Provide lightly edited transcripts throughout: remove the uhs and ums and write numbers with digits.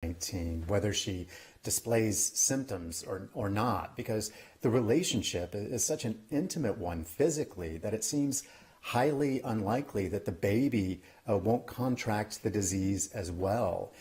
19, whether she displays symptoms or not, because the relationship is such an intimate one physically that it seems highly unlikely that the baby won't contract the disease as well.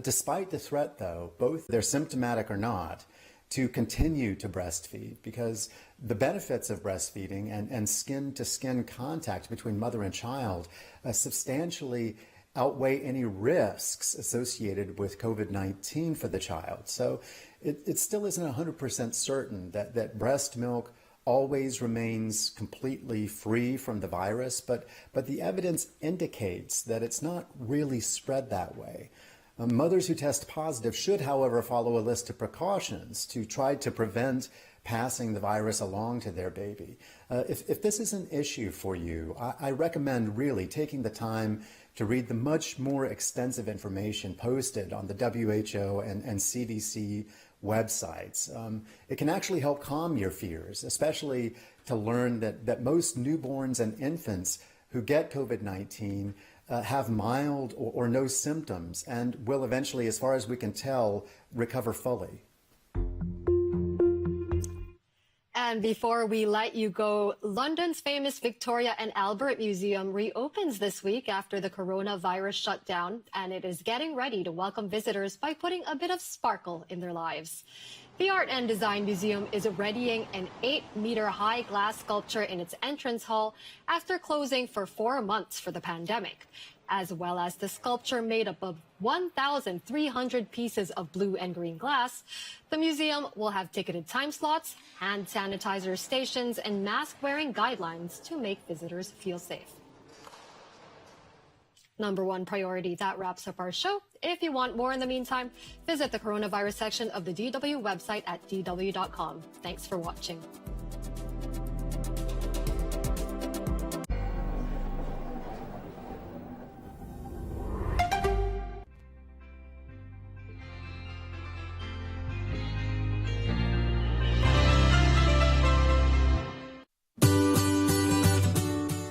Despite the threat, though, both they're symptomatic or not, to continue to breastfeed, because the benefits of breastfeeding and skin-to-skin contact between mother and child substantially outweigh any risks associated with COVID-19 for the child. So it still isn't 100% certain that breast milk always remains completely free from the virus, but the evidence indicates that it's not really spread that way. Mothers who test positive should, however, follow a list of precautions to try to prevent passing the virus along to their baby. If this is an issue for you, I recommend really taking the time to read the much more extensive information posted on the WHO and CDC websites. It can actually help calm your fears, especially to learn that most newborns and infants who get COVID-19 have mild or no symptoms and will eventually, as far as we can tell, recover fully. And before we let you go, London's famous Victoria and Albert Museum reopens this week after the coronavirus shutdown, and it is getting ready to welcome visitors by putting a bit of sparkle in their lives. The Art and Design Museum is readying an 8-meter-high glass sculpture in its entrance hall after closing for 4 months for the pandemic, as well as the sculpture made up of 1,300 pieces of blue and green glass. The museum will have ticketed time slots, hand sanitizer stations, and mask-wearing guidelines to make visitors feel safe. Number one priority. That wraps up our show. If you want more in the meantime, visit the coronavirus section of the DW website at dw.com. Thanks for watching.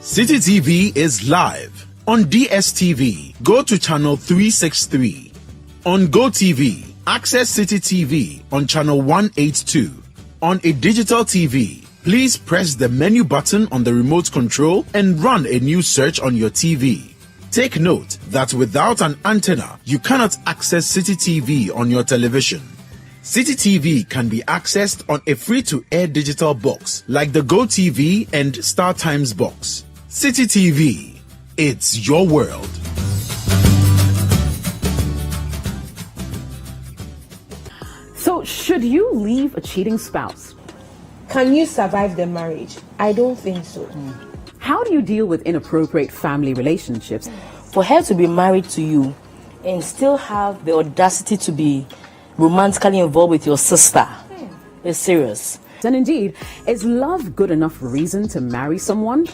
City TV is live on DSTV. Go to channel 363. On GoTV, access City TV on channel 182. On a digital TV, please press the menu button on the remote control and run a new search on your TV. Take note that without an antenna, you cannot access City TV on your television. City TV can be accessed on a free-to-air digital box like the GoTV and StarTimes box. City TV, it's your world. So, should you leave a cheating spouse? Can you survive the marriage? I don't think so. How do you deal with inappropriate family relationships? For her to be married to you and still have the audacity to be romantically involved with your sister is serious. And indeed, is love good enough reason to marry someone?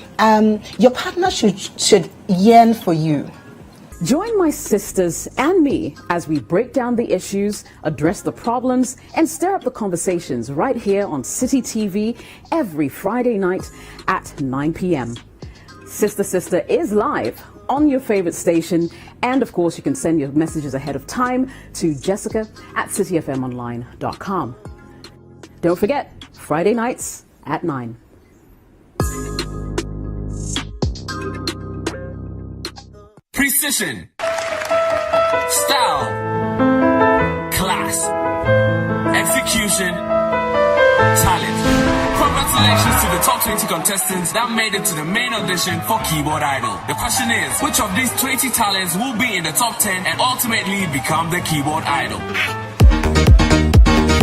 Your partner should yearn for you. Join my sisters and me as we break down the issues, address the problems, and stir up the conversations right here on City TV every Friday night at 9 p.m. Sister Sister is live on your favorite station, and of course you can send your messages ahead of time to jessica@cityfmonline.com. Don't forget, Friday nights at 9. Precision, style, class, execution, talent. Congratulations to the top 20 contestants that made it to the main audition for Keyboard Idol. The question is, which of these 20 talents will be in the top 10 and ultimately become the Keyboard Idol?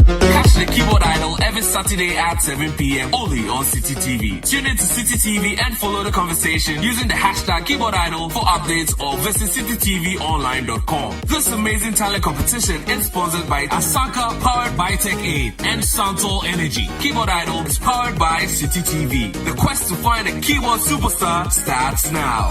Catch the Keyboard Idol every Saturday at 7 p.m. only on City TV. Tune in to City TV and follow the conversation using the hashtag Keyboard Idol for updates or visit citytvonline.com. This amazing talent competition is sponsored by Asanka, powered by Tech Aid, and Santol Energy. Keyboard Idol is powered by City TV. The quest to find a keyboard superstar starts now.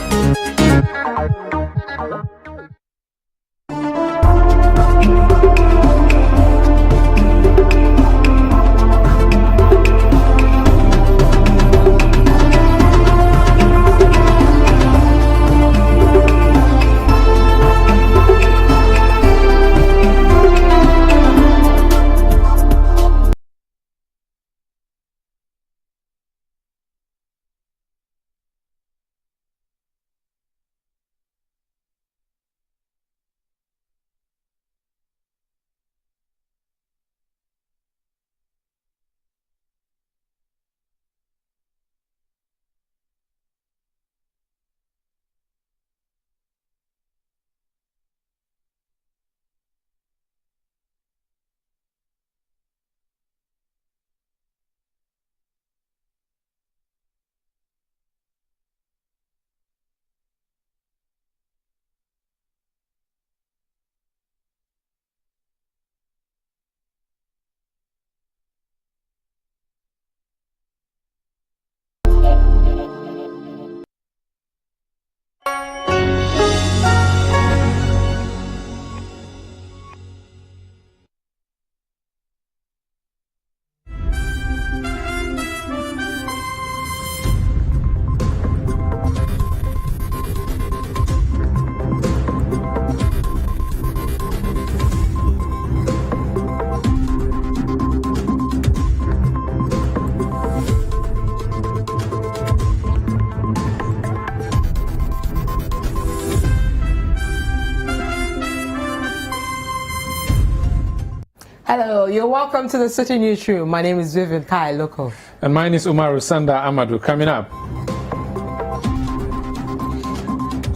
Hello, you're welcome to the City Newsroom. My name is Vivian Kai Loco. And mine is Umaru Sanda Amadou. Coming up.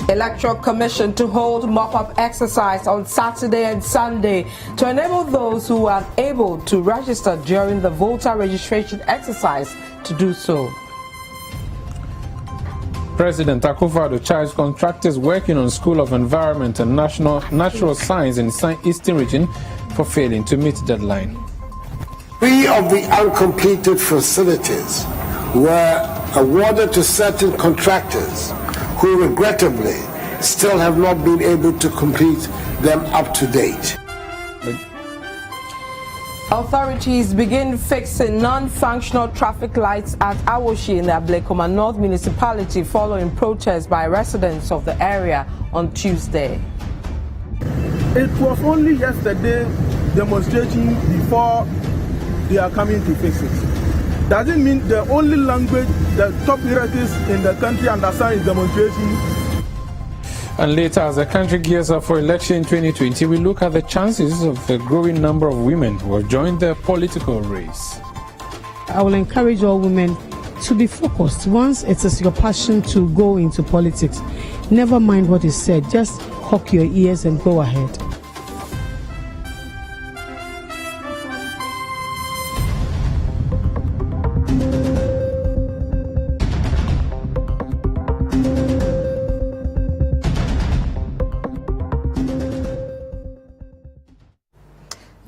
Electoral Commission to hold mop-up exercise on Saturday and Sunday to enable those who are able to register during the voter registration exercise to do so. President Akufo-Addo charged contractors working on School of Environment and Natural Science in Eastern Region for failing to meet deadline. 3 of the uncompleted facilities were awarded to certain contractors who regrettably still have not been able to complete them up to date. Authorities begin fixing non-functional traffic lights at Awoshi in the Ablekuma North Municipality following protests by residents of the area on Tuesday. It was only yesterday demonstration before they are coming to fix it. Doesn't mean the only language the top hierarchies in the country understand is demonstration. And later, as the country gears up for election in 2020, we look at the chances of the growing number of women who have joined the political race. I will encourage all women to be focused. Once it is your passion to go into politics, never mind what is said, just cock your ears and go ahead.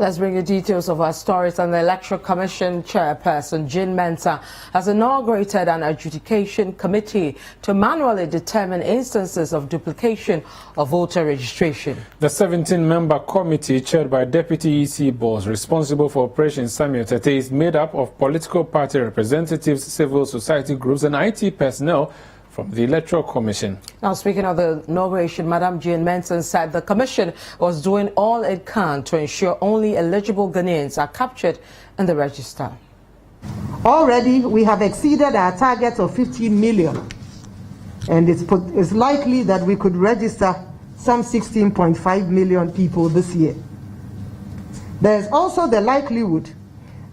Let's bring you details of our stories. And the Electoral Commission Chairperson Jean Mensah has inaugurated an adjudication committee to manually determine instances of duplication of voter registration. The 17-member committee, chaired by Deputy EC Boss responsible for Operation Samuel Tete, is made up of political party representatives, civil society groups, and IT personnel from the Electoral Commission. Now, speaking of the inauguration, Madam Jean Mensah said the Commission was doing all it can to ensure only eligible Ghanaians are captured in the register. Already, we have exceeded our target of 15 million, and it's likely that we could register some 16.5 million people this year. There is also the likelihood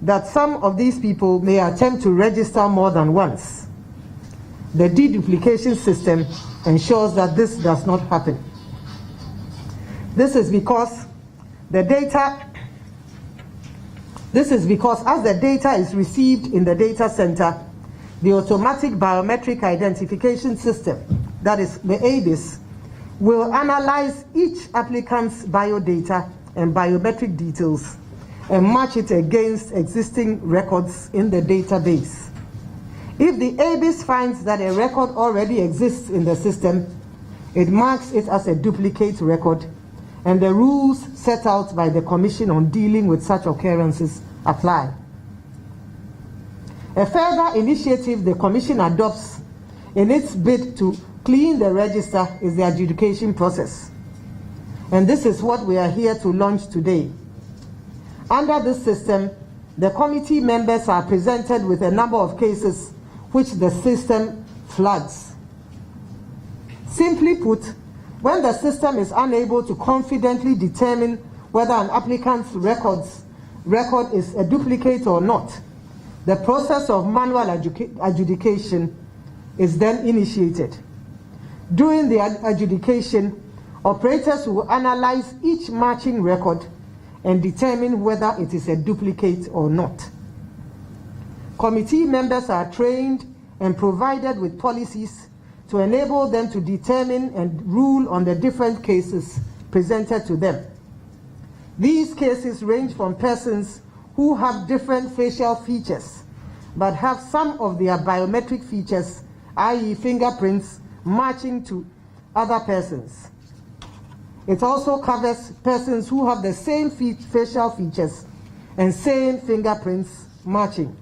that some of these people may attempt to register more than once. The deduplication system ensures that this does not happen. This is because as the data is received in the data center, the automatic biometric identification system, that is the ABIS, will analyze each applicant's biodata and biometric details and match it against existing records in the database. If the ABIS finds that a record already exists in the system, it marks it as a duplicate record, and the rules set out by the Commission on dealing with such occurrences apply. A further initiative the Commission adopts in its bid to clean the register is the adjudication process. And this is what we are here to launch today. Under this system, the committee members are presented with a number of cases which the system flags. Simply put, when the system is unable to confidently determine whether an applicant's record is a duplicate or not, the process of manual adjudication is then initiated. During the adjudication, operators will analyze each matching record and determine whether it is a duplicate or not. Committee members are trained and provided with policies to enable them to determine and rule on the different cases presented to them. These cases range from persons who have different facial features but have some of their biometric features, i.e. fingerprints, matching to other persons. It also covers persons who have the same facial features and same fingerprints matching.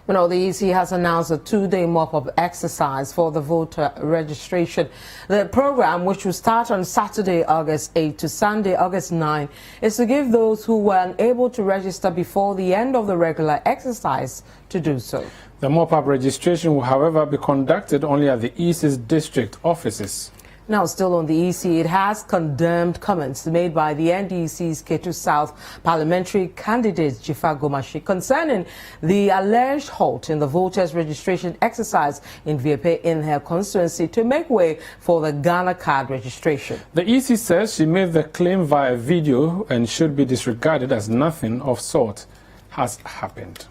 You know, the EC has announced a 2-day mop-up exercise for the voter registration. The program, which will start on Saturday, August 8 to Sunday, August 9, is to give those who were unable to register before the end of the regular exercise to do so. The mop-up registration will, however, be conducted only at the EC's district offices. Now, still on the EC, it has condemned comments made by the NDC's Ketu South parliamentary candidate Jifa Gomashi concerning the alleged halt in the voters' registration exercise in Viepe in her constituency to make way for the Ghana card registration. The EC says she made the claim via video and should be disregarded as nothing of sort has happened.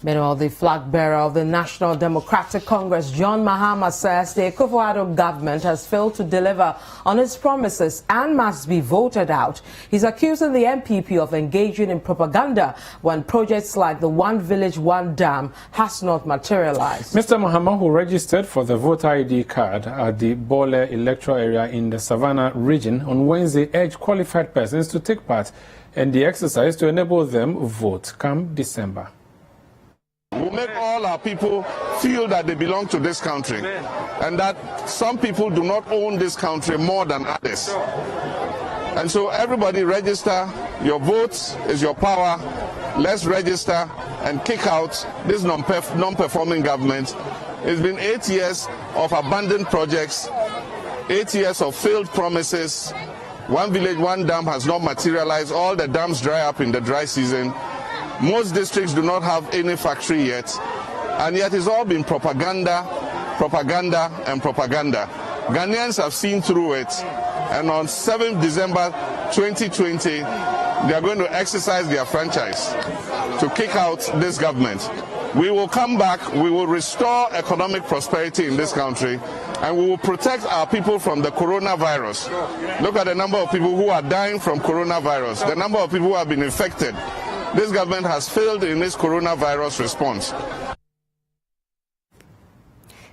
Meanwhile, the flag bearer of the National Democratic Congress, John Mahama, says the Akufo-Addo government has failed to deliver on its promises and must be voted out. He's accusing the MPP of engaging in propaganda when projects like the One Village, One Dam has not materialized. Mr. Mahama, who registered for the voter ID card at the Bole electoral area in the Savannah region on Wednesday, urged qualified persons to take part in the exercise to enable them vote come December. We'll make all our people feel that they belong to this country and that some people do not own this country more than others. And so everybody register. Your vote is your power. Let's register and kick out this non-performing government. It's been 8 years of abandoned projects, 8 years of failed promises. One Village, One Dam has not materialized. All the dams dry up in the dry season. Most districts do not have any factory yet, and yet it's all been propaganda, propaganda, and propaganda. Ghanaians have seen through it, and on 7th December 2020, they are going to exercise their franchise to kick out this government. We will come back, we will restore economic prosperity in this country, and we will protect our people from the coronavirus. Look at the number of people who are dying from coronavirus, the number of people who have been infected. This government has failed in its coronavirus response.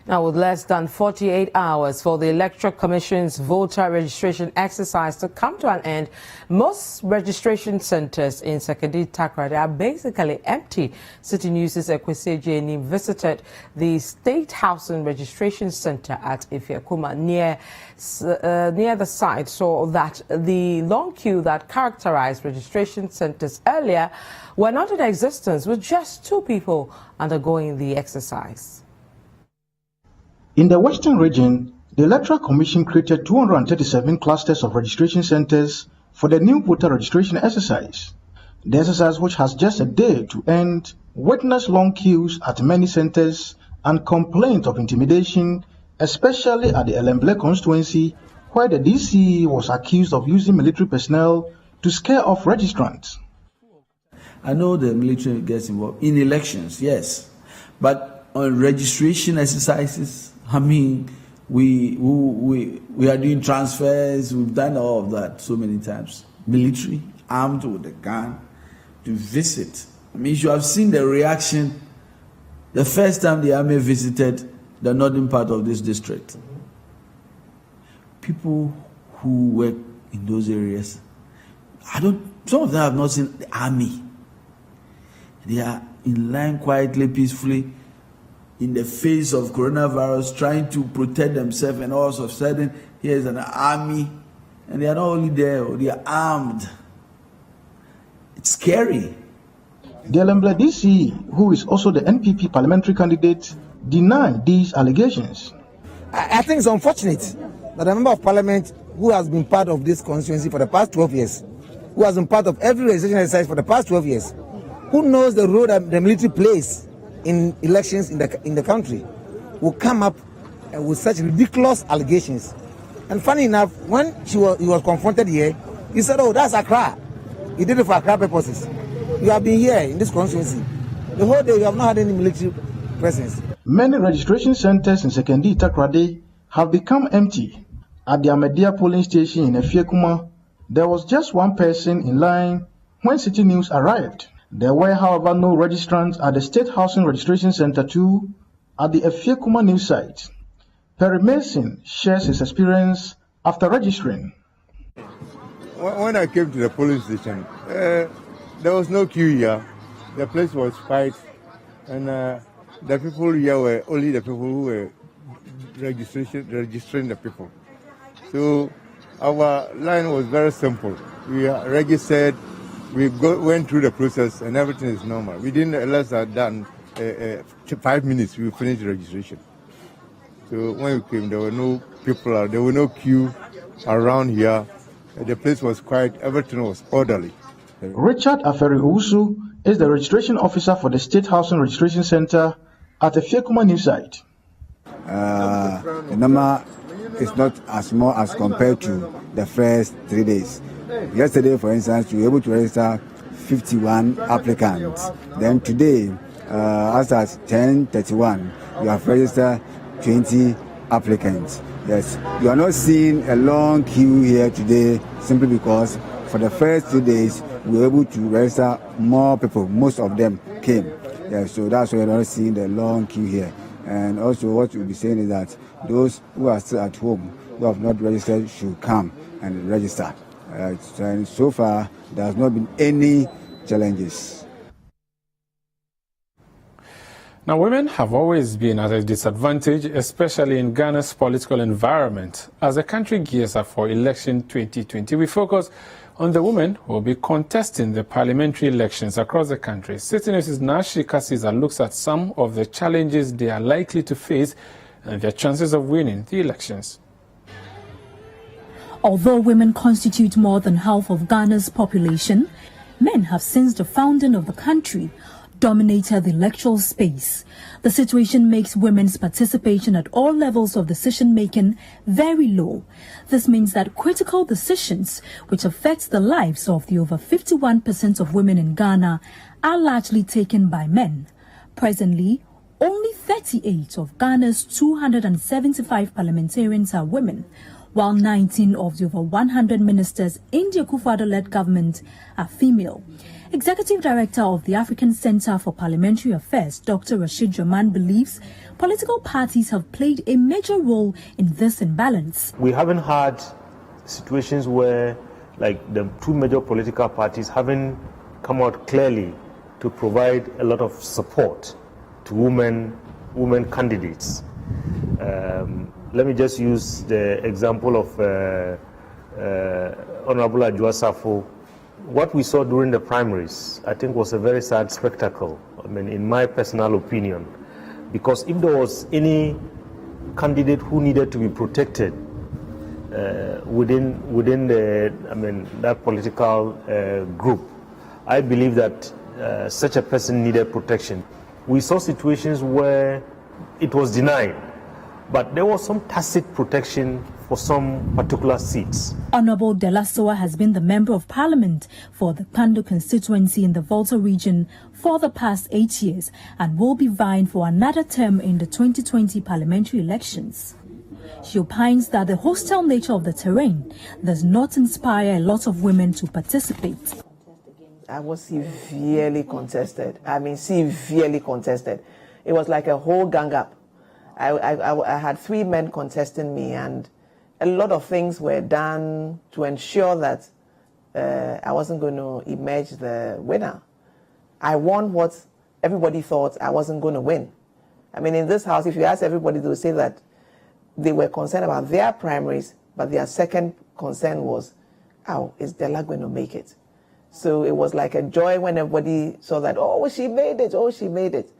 Now, with less than 48 hours for the Electoral Commission's voter registration exercise to come to an end, most registration centers in Sekedi Takrady are basically empty. City News' Ekwesi Jeni visited the State Housing Registration Center at Ifeakuma near the site, so that the long queue that characterized registration centers earlier were not in existence, with just 2 people undergoing the exercise. In the Western region, the Electoral Commission created 237 clusters of registration centers for the new voter registration exercise. The exercise, which has just a day to end, witnessed long queues at many centers and complaints of intimidation, especially at the Elenble constituency, where the DC was accused of using military personnel to scare off registrants. I know the military gets involved in elections, yes, but on registration exercises, I mean, we are doing transfers. We've done all of that so many times. Military, armed with a gun, to visit. I mean, you have seen the reaction the first time the army visited the northern part of this district. People who work in those areas, some of them have not seen the army. They are in line quietly, peacefully, in the face of coronavirus, trying to protect themselves, and all of a sudden, here's an army, and they are not only there, they are armed. It's scary. The Elenble DC, who is also the NPP parliamentary candidate, denied these allegations. I think it's unfortunate that a member of parliament who has been part of this constituency for the past 12 years, who has been part of every registration exercise for the past 12 years, who knows the role that the military plays in elections in the country, will come up with such ridiculous allegations. And funny enough, when he was confronted here, he said, "Oh, that's Accra. He did it for Accra purposes. You have been here in this constituency the whole day. You have not had any military presence." Many registration centers in Sekedi Takrady have become empty. At the Amedia polling station in Ifeakuma, there was just 1 person in line when City News arrived. There were, however, no registrants at the State Housing Registration Center 2 at the Ifeakuma news site. Perry Mason shares his experience after registering. When I came to the polling station, there was no queue here. The place was quiet, and the people here were only the people who were registering the people. So our line was very simple. We registered. We went through the process, and everything is normal. Within less than 5 minutes, we finished the registration. So when we came, there were no people, there were no queue around here. The place was quiet, everything was orderly. Richard Aferi-Owusu is the registration officer for the State Housing Registration Center at the Fiekuma new site. The number is not as small as compared to the first 3 days. Yesterday, for instance, we were able to register 51 applicants. Then today, as at 10:31, we have registered 20 applicants. Yes, you are not seeing a long queue here today simply because for the first 2 days, we were able to register more people. Most of them came. Yes, so that's why you're not seeing the long queue here. And also what we'll be saying is that those who are still at home, who have not registered, should come and register. And so far, there has not been any challenges. Now, women have always been at a disadvantage, especially in Ghana's political environment. As the country gears up for election 2020, we focus on the women who will be contesting the parliamentary elections across the country. City News' Nashi Kasiza looks at some of the challenges they are likely to face and their chances of winning the elections. Although women constitute more than half of Ghana's population, men have since the founding of the country dominated the electoral space. The situation makes women's participation at all levels of decision-making very low. This means that critical decisions, which affect the lives of the over 51% of women in Ghana, are largely taken by men. Presently, only 38 of Ghana's 275 parliamentarians are women, while 19 of the over 100 ministers in the Akufo-Addo-led government are female. Executive Director of the African Center for Parliamentary Affairs, Dr. Rashid Jaman, believes political parties have played a major role in this imbalance. We haven't had situations where, like, the two major political parties haven't come out clearly to provide a lot of support to women candidates. Let me just use the example of Honorable Adwoa Safo. What we saw during the primaries, I think, was a very sad spectacle, I mean, in my personal opinion, because if there was any candidate who needed to be protected within the, I mean, that political group, I believe that such a person needed protection. We saw situations where it was denied, but there was some tacit protection for some particular seats. Honorable Delasoa has been the Member of Parliament for the Pando constituency in the Volta region for the past 8 years and will be vying for another term in the 2020 parliamentary elections. She opines that the hostile nature of the terrain does not inspire a lot of women to participate. I was severely contested. I mean, severely contested. It was like a whole gang up. I had 3 men contesting me, and a lot of things were done to ensure that I wasn't going to emerge the winner. I won what everybody thought I wasn't going to win. I mean, in this house, if you ask everybody, they will say that they were concerned about their primaries, but their second concern was, oh, is Della going to make it? So it was like a joy when everybody saw that, oh, she made it, oh, she made it.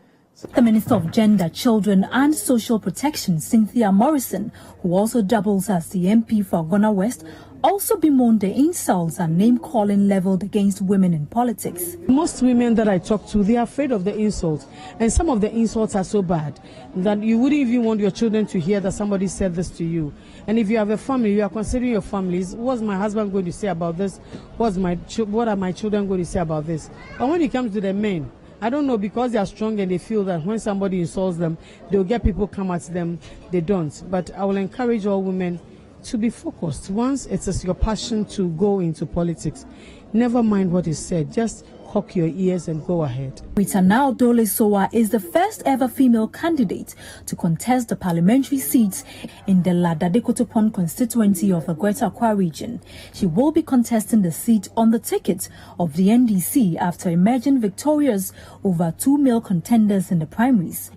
The Minister of Gender, Children and Social Protection, Cynthia Morrison, who also doubles as the MP for Agona West, also bemoaned the insults and name-calling leveled against women in politics. Most women that I talk to, they are afraid of the insults. And some of the insults are so bad that you wouldn't even want your children to hear that somebody said this to you. And if you have a family, you are considering your families. What's my husband going to say about this? What are my children going to say about this? But when it comes to the men, I don't know, because they are strong and they feel that when somebody insults them, they'll get people come at them. They don't. But I will encourage all women to be focused. Once it is your passion to go into politics, never mind what is said. Just cock your ears and go ahead. Rita Nao Dole Sowa is the first ever female candidate to contest the parliamentary seats in the Ladadekotopon constituency of the Greater Accra region. She will be contesting the seat on the ticket of the NDC after emerging victorious over 2 male contenders in the primaries.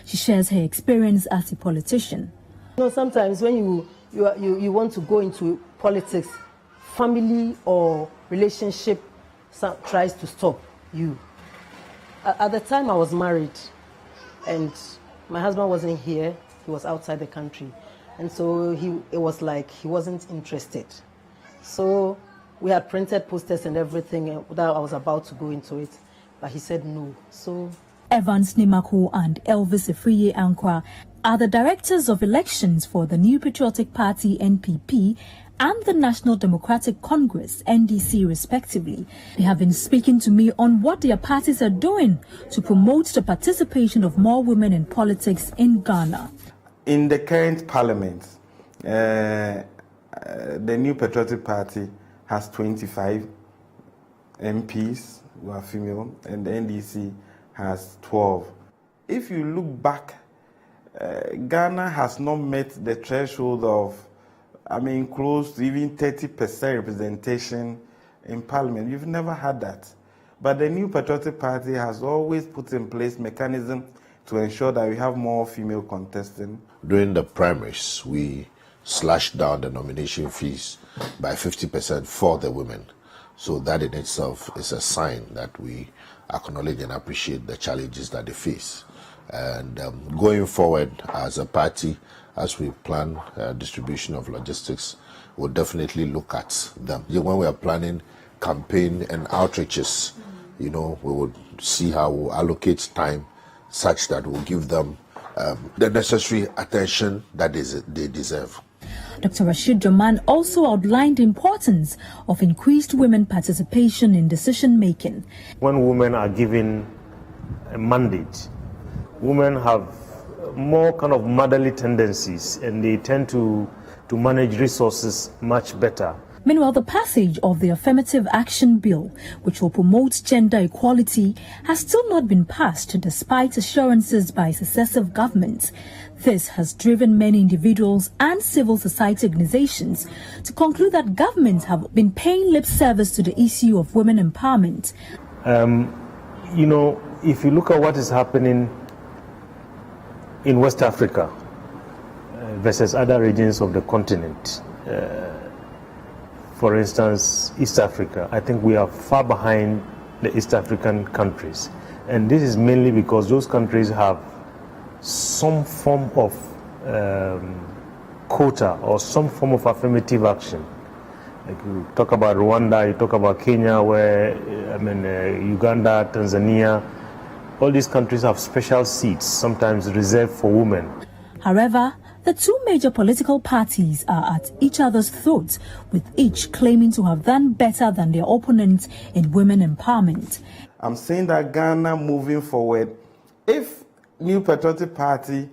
She shares her experience as a politician. You know, sometimes when you want to go into politics, family or relationship tries to stop you. At the time I was married and my husband wasn't here, he was outside the country. And so it was like he wasn't interested. So we had printed posters and everything that I was about to go into it, but he said no. So Evans Nimako and Elvis Efriye Ankwa are the directors of elections for the New Patriotic Party NPP and the National Democratic Congress NDC respectively. They have been speaking to me on what their parties are doing to promote the participation of more women in politics in Ghana. In the current parliament, the New Patriotic Party has 25 MPs who are female, and the NDC has 12. If you look back, Ghana has not met the threshold of, close to even 30% representation in parliament. You've never had that. But the New Patriotic Party has always put in place mechanisms to ensure that we have more female contesting. During the primaries, we slashed down the nomination fees by 50% for the women. So that in itself is a sign that we acknowledge and appreciate the challenges that they face. And going forward as a party, as we plan distribution of logistics, we'll definitely look at them. When we are planning campaign and outreaches, we would see how we'll allocate time such that we'll give them the necessary attention that they deserve. Dr. Rashid Jaman also outlined the importance of increased women participation in decision-making. When women are given a mandate, women have more kind of motherly tendencies and they tend to manage resources much better. Meanwhile, the passage of the Affirmative Action Bill, which will promote gender equality, has still not been passed despite assurances by successive governments. This has driven many individuals and civil society organizations to conclude that governments have been paying lip service to the issue of women empowerment. If you look at what is happening in West Africa versus other regions of the continent, for instance, East Africa, I think we are far behind the East African countries. And this is mainly because those countries have some form of quota or some form of affirmative action. Like you talk about Rwanda, you talk about Kenya, Uganda, Tanzania, all these countries have special seats, sometimes reserved for women. However, the two major political parties are at each other's throats, with each claiming to have done better than their opponents in women empowerment. I'm saying that Ghana moving forward, if New Patriotic Party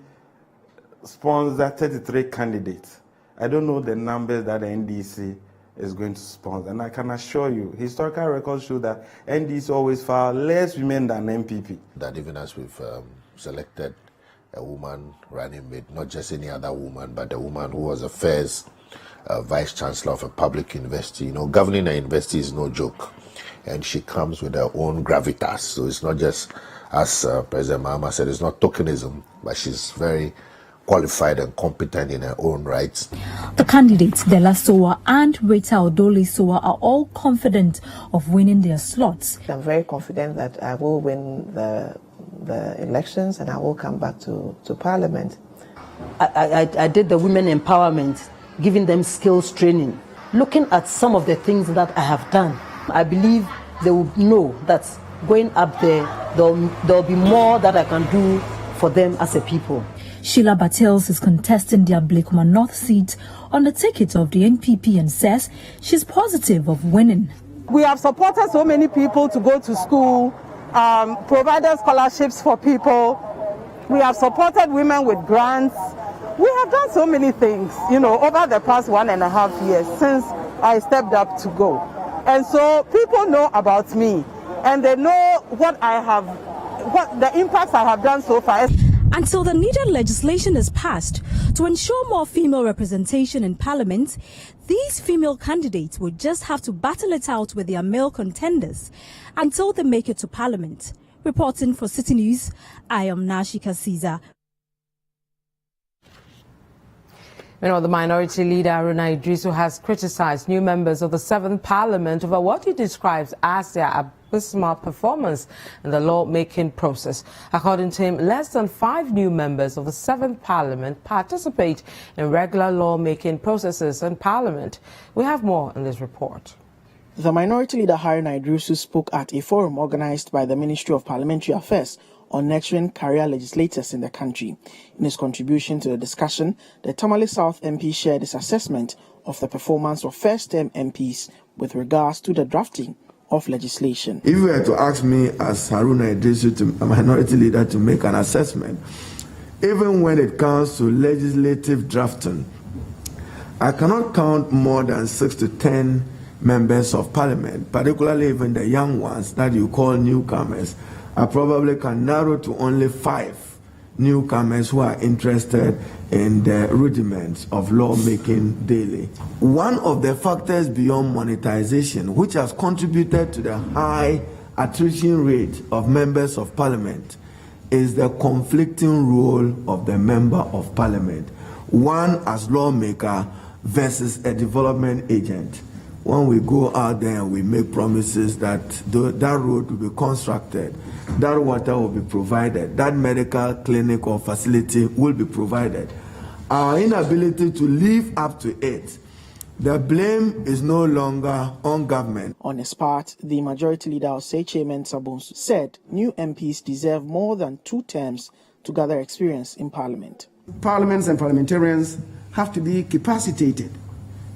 sponsors 33 candidates, I don't know the numbers that the NDC is going to sponsor. And I can assure you, historical records show that NDC always file less women than NPP. That even as we've selected a woman running mate, not just any other woman, but a woman who was a first vice chancellor of a public university. Governing a university is no joke, and she comes with her own gravitas. So it's not just, as President Mahama said, it's not tokenism, but she's very qualified and competent in her own rights. The candidates, Dela Sowa and Rita Odoli Sowa, are all confident of winning their slots. I'm very confident that I will win the elections and I will come back to Parliament. I did the women empowerment, giving them skills training. Looking at some of the things that I have done, I believe they will know that going up there, there'll be more that I can do for them as a people. Sheila Battles is contesting the Ablekuma North seat on the ticket of the NPP and says she's positive of winning. We have supported so many people to go to school, provided scholarships for people. We have supported women with grants. We have done so many things, over the past 1.5 years since I stepped up to go. And so people know about me and they know what the impacts I have done so far. Until the needed legislation is passed to ensure more female representation in Parliament, these female candidates will just have to battle it out with their male contenders until they make it to Parliament. Reporting for City News, I am Nashika Caesar. The minority leader Aruna Idrisu has criticized new members of the 7th Parliament over what he describes as their abysmal performance in the law-making process. According to him, less than 5 new members of the 7th Parliament participate in regular law-making processes in Parliament. We have more in this report. The Minority Leader Harry Naidrusu spoke at a forum organized by the Ministry of Parliamentary Affairs on nurturing career legislators in the country. In his contribution to the discussion, the Tamale South MP shared his assessment of the performance of first-term MPs with regards to the drafting of legislation. If you were to ask me as Haruna Idrisu, a minority leader, to make an assessment, even when it comes to legislative drafting, I cannot count more than 6 to 10 members of parliament, particularly even the young ones that you call newcomers. I probably can narrow to only 5 newcomers who are interested in the rudiments of lawmaking daily. One of the factors beyond monetization which has contributed to the high attrition rate of members of parliament is the conflicting role of the member of parliament, one as lawmaker versus a development agent. When we go out there and we make promises that that road will be constructed, that water will be provided, that medical clinic or facility will be provided, our inability to live up to it, the blame is no longer on government. On his part, the Majority Leader Osei Chairman Sabonsu said new MPs deserve more than 2 terms to gather experience in Parliament. Parliaments and parliamentarians have to be capacitated.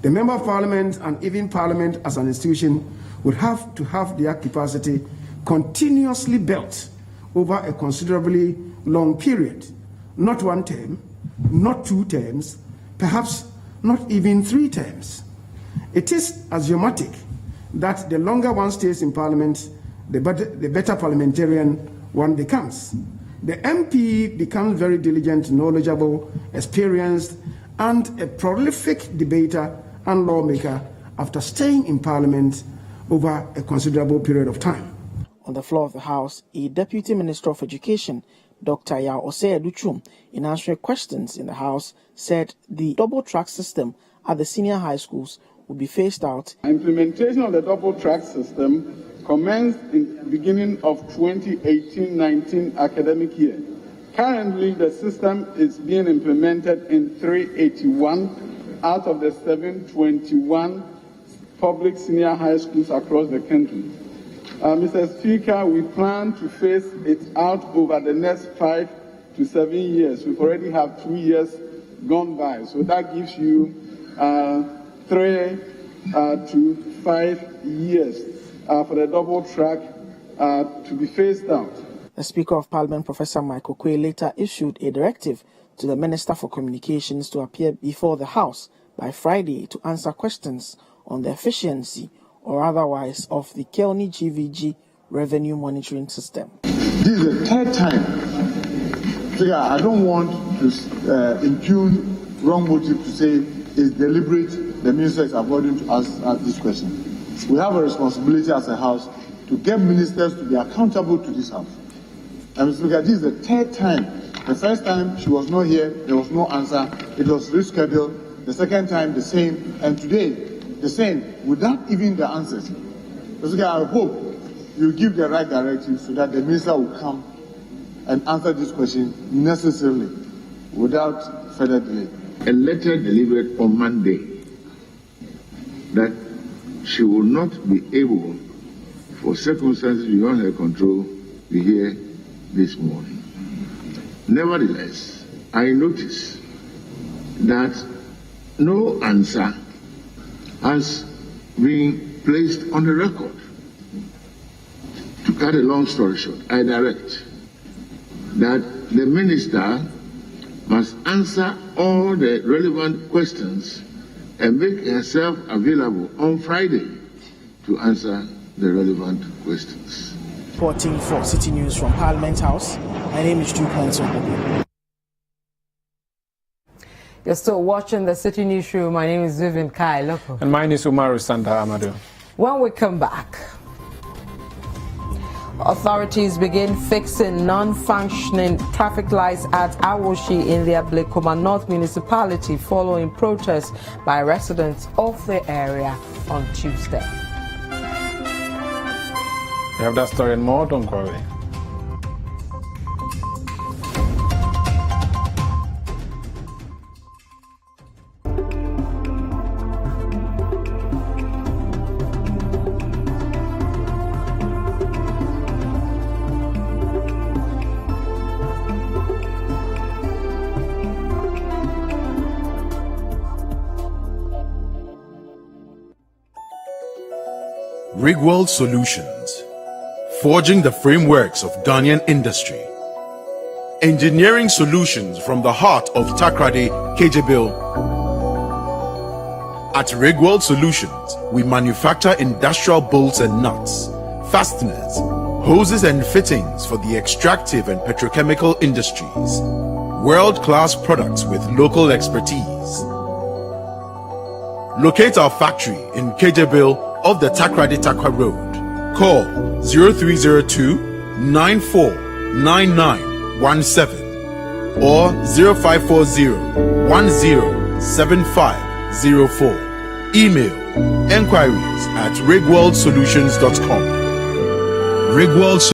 The Member of Parliament and even Parliament as an institution would have to have their capacity continuously built over a considerably long period. Not 1 term, not 2 terms, perhaps not even 3 terms. It is axiomatic that the longer one stays in Parliament, the better parliamentarian one becomes. The MP becomes very diligent, knowledgeable, experienced, and a prolific debater and lawmaker after staying in Parliament over a considerable period of time. On the floor of the House, a Deputy Minister of Education, Dr. Yao Osei-Aduchum, in answering questions in the House, said the double-track system at the senior high schools would be phased out. Implementation of the double-track system commenced in the beginning of 2018-19 academic year. Currently, the system is being implemented in 381 out of the 721 public senior high schools across the country. Mr. Speaker, we plan to phase it out over the next 5 to 7 years. We've already have 2 years gone by, so that gives you 3 to 5 years for the double track to be phased out. The Speaker of Parliament, Professor Michael Quay, later issued a directive to the Minister for Communications to appear before the House by Friday to answer questions on the efficiency or otherwise of the Kelni GVG revenue monitoring system. This is the 3rd time. So I don't want to impugn wrong motive to say it's deliberate. The minister is avoiding to ask this question. We have a responsibility as a House to get ministers to be accountable to this House. And Mr. Speaker, this is the 3rd time. The first time she was not here, there was no answer. It was rescheduled. The second time, the same. And today, the same, without even the answers. Mr. Speaker, I hope you give the right directive so that the minister will come and answer this question necessarily without further delay. A letter delivered on Monday that she will not be able, for circumstances beyond her control, be here this morning. Nevertheless, I notice that no answer has been placed on the record. To cut a long story short, I direct that the minister must answer all the relevant questions and make herself available on Friday to answer the relevant questions. Reporting for City News from Parliament House, my name is Drew Clancy. You're still watching the City Newsroom. My name is Vivian Kai Loko. And mine is Umaru Sanda Amadu. When we come back, authorities begin fixing non-functioning traffic lights at Awoshi in the Ablekuma North municipality following protests by residents of the area on Tuesday. We have that story and more. Don't go away. Rigworld Solutions, forging the frameworks of Ghanaian industry. Engineering solutions from the heart of Takrady, Kejebil. At Rigworld Solutions, we manufacture industrial bolts and nuts, fasteners, hoses and fittings for the extractive and petrochemical industries. World-class products with local expertise. Locate our factory in Kejebil of the Takrady Takwa Road. Call 0302-949917 or 0540-107504. Email enquiries@rigworldsolutions.com. Rigworld